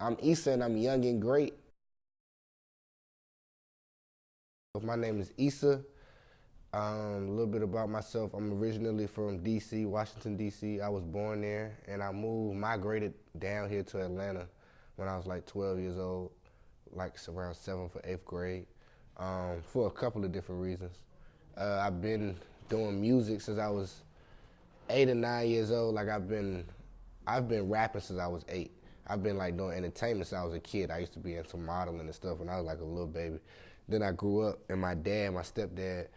I'm Issa and I'm young and great. My name is Issa. A little bit about myself. I'm originally from DC, Washington, DC. I was born there and I migrated down here to Atlanta when I was like 12 years old, like around 7th or 8th grade, for a couple of different reasons. I've been doing music since I was 8 or 9 years old. I've been rapping since I was 8. I've been like doing entertainment since I was a kid. I used to be into modeling and stuff when I was like a little baby. Then I grew up and my stepdad,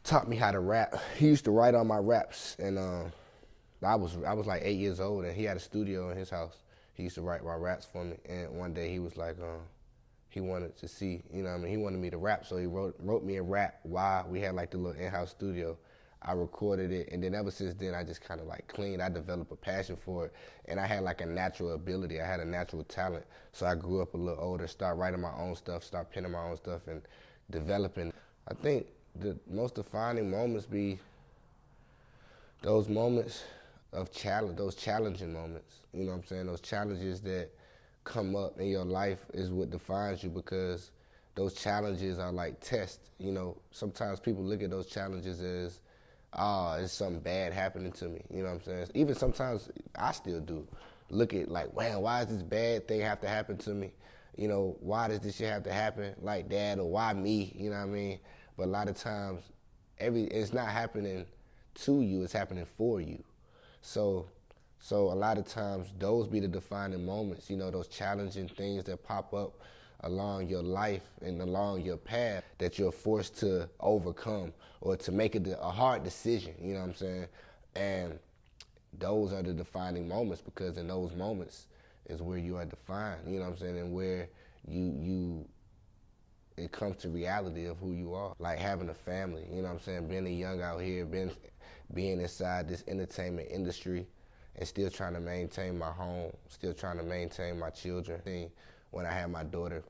taught me how to rap. He used to write all my raps, and I was like 8 years old, and he had a studio in his house. He used to write my raps for me, and one day he was like, he wanted to see, you know what I mean, he wanted me to rap, so he wrote me a rap while we had like the little in-house studio. I recorded it, and then ever since then, I just kind of like cleaned. I developed a passion for it, and I had like a natural ability. I had a natural talent, so I grew up a little older, started writing my own stuff, started penning my own stuff, and developing. I think the most defining moments be those moments of challenge, those challenging moments. You know what I'm saying? Those challenges that come up in your life is what defines you, because those challenges are like tests. You know, sometimes people look at those challenges as, it's something bad happening to me. You know what I'm saying? Even sometimes I still do look at like, wow, why does this bad thing have to happen to me? You know, why does this shit have to happen like that, or why me? You know what I mean? But a lot of times, it's not happening to you, it's happening for you. So a lot of times, those be the defining moments, you know, those challenging things that pop up along your life and along your path that you're forced to overcome or to make a hard decision, you know what I'm saying? And those are the defining moments, because in those moments is where you are defined, you know what I'm saying, and where it comes to reality of who you are. Like having a family, you know what I'm saying, being a young out here, being inside this entertainment industry and still trying to maintain my home, still trying to maintain my children. When I had my daughter,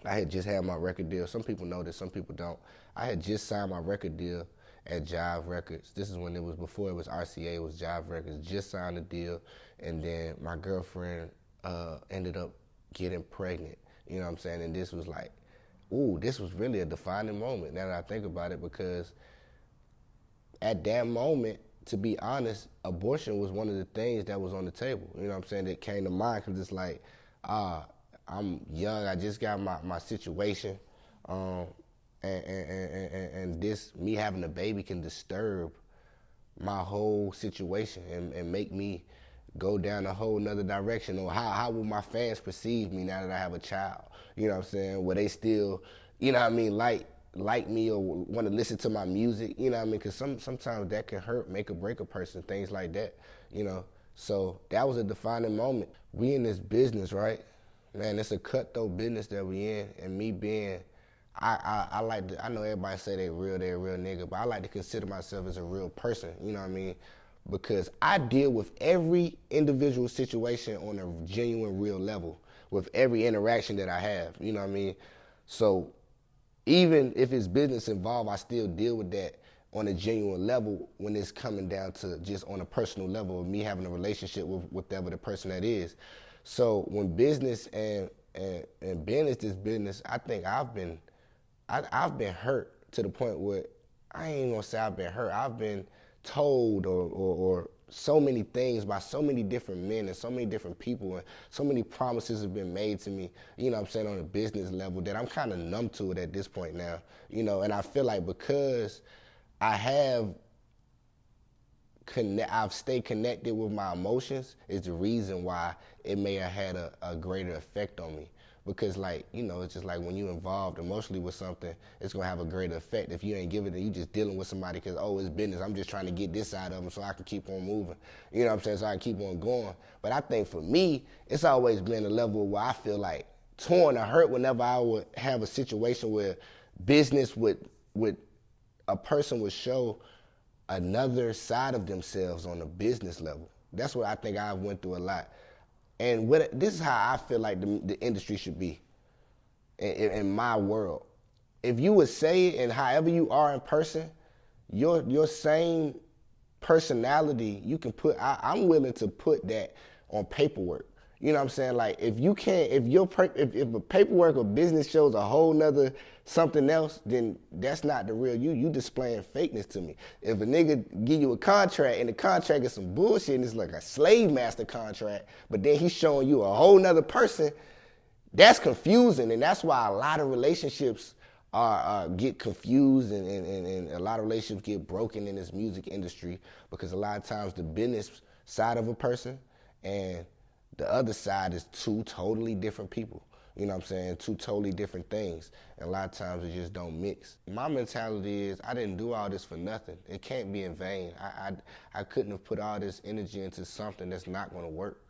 I had just had my record deal. Some people know this, some people don't. I had just signed my record deal at Jive Records. This is when it was before it was RCA, it was Jive Records. Just signed the deal, and then my girlfriend ended up getting pregnant, you know what I'm saying? And this was like, ooh, this was really a defining moment now that I think about it, because at that moment, to be honest, abortion was one of the things that was on the table, you know what I'm saying, that came to mind, because it's like, I'm young, I just got my situation, and this, me having a baby can disturb my whole situation and make me go down a whole nother direction. Or how will my fans perceive me now that I have a child? You know what I'm saying? Will they still, you know what I mean, like me or want to listen to my music? You know what I mean? Because sometimes that can hurt, make or break a person, things like that, you know? So that was a defining moment. We in this business, right? Man, it's a cutthroat business that we in, and me being, I like to, I know everybody say they a real nigga, but I like to consider myself as a real person, you know what I mean? Because I deal with every individual situation on a genuine, real level, with every interaction that I have, you know what I mean? So even if it's business involved, I still deal with that on a genuine level when it's coming down to just on a personal level of me having a relationship with whatever the person that is. So when business and business is business, I think I've been hurt to the point where I ain't gonna say I've been hurt. I've been told or so many things by so many different men and so many different people, and so many promises have been made to me, you know what I'm saying, on a business level, that I'm kind of numb to it at this point now, you know, and I feel like because I've stayed connected with my emotions is the reason why it may have had a greater effect on me. Because, like, you know, it's just like when you're involved emotionally with something, it's going to have a greater effect. If you ain't giving it, you just dealing with somebody because, oh, it's business. I'm just trying to get this side of them so I can keep on moving. You know what I'm saying? So I can keep on going. But I think for me, it's always been a level where I feel like torn or hurt whenever I would have a situation where business would a person would show another side of themselves on a business level. That's what I think I went through a lot. And this is how I feel like the industry should be in my world. If you would say it, and however you are in person, your same personality, you can I'm willing to put that on paperwork You know what I'm saying? Like, if you can't, if a paperwork or business shows a whole nother something else, then that's not the real you. You displaying fakeness to me. If a nigga give you a contract and the contract is some bullshit and it's like a slave master contract, but then he's showing you a whole nother person, that's confusing. And that's why a lot of relationships get confused and a lot of relationships get broken in this music industry, because a lot of times the business side of a person and the other side is two totally different people. You know what I'm saying? Two totally different things. And a lot of times it just don't mix. My mentality is I didn't do all this for nothing. It can't be in vain. I couldn't have put all this energy into something that's not gonna work.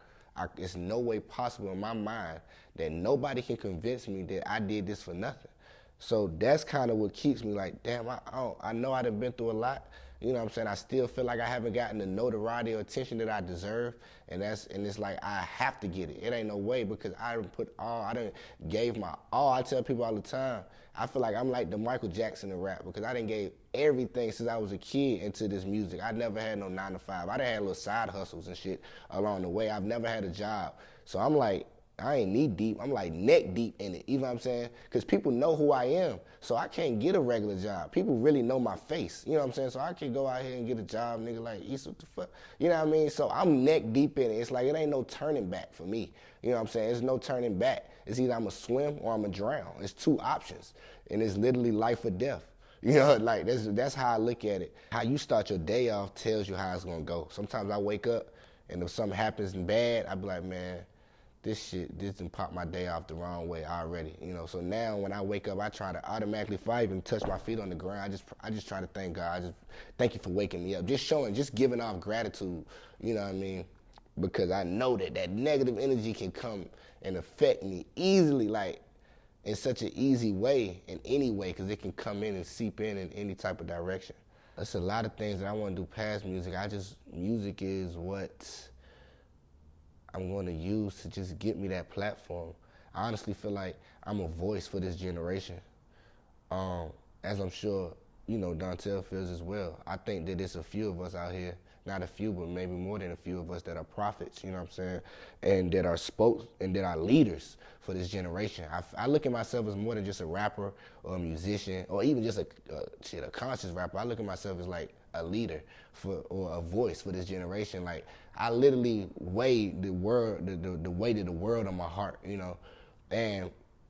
It's no way possible in my mind that nobody can convince me that I did this for nothing. So that's kind of what keeps me like, damn, I know I done been through a lot. You know what I'm saying? I still feel like I haven't gotten the notoriety or attention that I deserve, and it's like I have to get it. It ain't no way, because I done gave my all. I tell people all the time, I feel like I'm like the Michael Jackson of rap, because I done gave everything since I was a kid into this music. I never had no 9 to 5. I done had little side hustles and shit along the way. I've never had a job. So I'm like, I ain't knee deep, I'm like neck deep in it, you know what I'm saying? Because people know who I am, so I can't get a regular job. People really know my face, you know what I'm saying? So I can go out here and get a job, nigga, like, Issa, what the fuck? You know what I mean? So I'm neck deep in it. It's like, it ain't no turning back for me, you know what I'm saying? There's no turning back. It's either I'm gonna swim or I'm gonna drown. It's two options, and it's literally life or death. You know, like, that's how I look at it. How you start your day off tells you how it's gonna go. Sometimes I wake up, and if something happens bad, I be like, man, this didn't pop my day off the wrong way already, you know. So now when I wake up, I try to automatically, if I even touch my feet on the ground, I just try to thank God. I just thank you for waking me up. Just giving off gratitude, you know what I mean? Because I know that negative energy can come and affect me easily, like in such an easy way, in any way, because it can come in and seep in any type of direction. There's a lot of things that I want to do past music. Music is what I'm going to use to just get me that platform. I honestly feel like I'm a voice for this generation, as I'm sure, you know, Dontel feels as well. I think that there's a few of us out here, not a few, but maybe more than a few of us that are prophets, you know what I'm saying, and that are spokes and that are leaders for this generation. I look at myself as more than just a rapper or a musician or even just a conscious rapper. I look at myself as like a leader or a voice for this generation. Like, I literally weigh the weight of the world on my heart, you know, and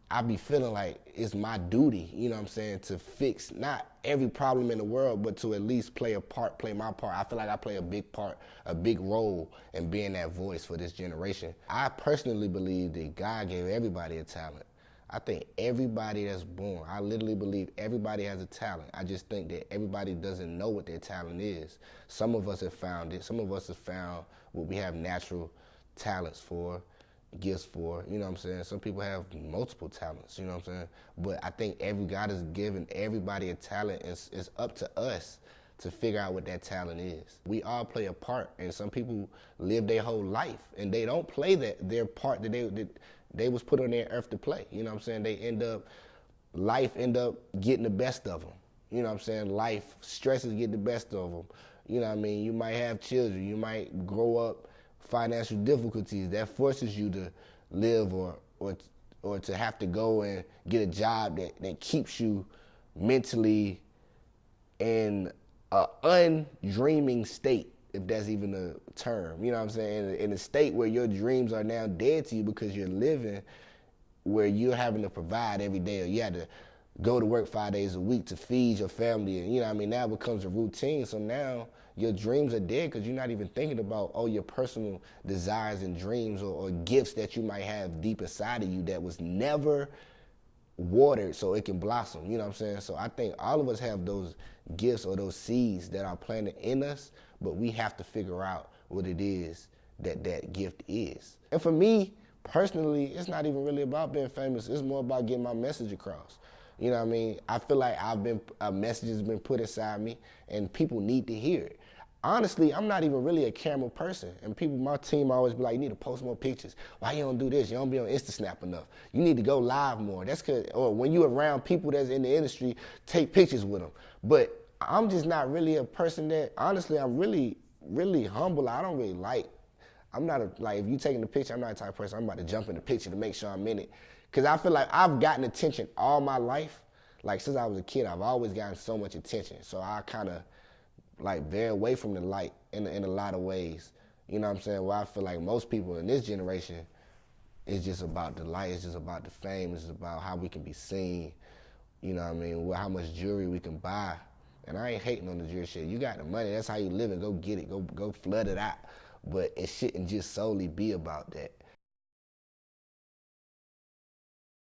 I be feeling like it's my duty, you know what I'm saying, to fix not every problem in the world, but to at least play my part. I feel like I play a big part, a big role in being that voice for this generation. I personally believe that God gave everybody a talent. I think everybody that's born, I literally believe everybody has a talent. I just think that everybody doesn't know what their talent is. Some of us have found it. Some of us have found what we have natural talents for, gifts for, you know what I'm saying? Some people have multiple talents, you know what I'm saying? But I think God has given everybody a talent, and it's up to us to figure out what that talent is. We all play a part, and some people live their whole life, and they don't play their part that they was put on their earth to play. You know what I'm saying? Life end up getting the best of them. You know what I'm saying? Life stresses get the best of them. You know what I mean? You might have children. You might grow up financial difficulties that forces you to live or to have to go and get a job that keeps you mentally in an undreaming state, if that's even a term. You know what I'm saying? In a state where your dreams are now dead to you because you're living where you're having to provide every day, or you have to go to work 5 days a week to feed your family, and you know what I mean, now it becomes a routine. So now your dreams are dead because you're not even thinking about your personal desires and dreams or gifts that you might have deep inside of you that was never watered so it can blossom. You know what I'm saying? So I think all of us have those gifts or those seeds that are planted in us, but we have to figure out what it is that gift is. And for me, personally, it's not even really about being famous. It's more about getting my message across. You know what I mean? I feel like a message has been put inside me, and people need to hear it. Honestly, I'm not even really a camera person. And people, my team always be like, you need to post more pictures. Why you don't do this? You don't be on InstaSnap enough. You need to go live more. That's because, or when you around people that's in the industry, take pictures with them. But I'm just not really a person that, honestly, I'm really, really humble. I don't really like I'm not like, if you taking the picture, I'm not the type of person, I'm about to jump in the picture to make sure I'm in it. Cause I feel like I've gotten attention all my life. Like since I was a kid, I've always gotten so much attention. So I kind of like veer away from the light in a lot of ways. You know what I'm saying? Well, I feel like most people in this generation, it's just about the light, it's just about the fame, it's just about how we can be seen. You know what I mean? How much jewelry we can buy. And I ain't hating on the jewelry shit. You got the money, that's how you live it. Go get it, go flood it out. But it shouldn't just solely be about that.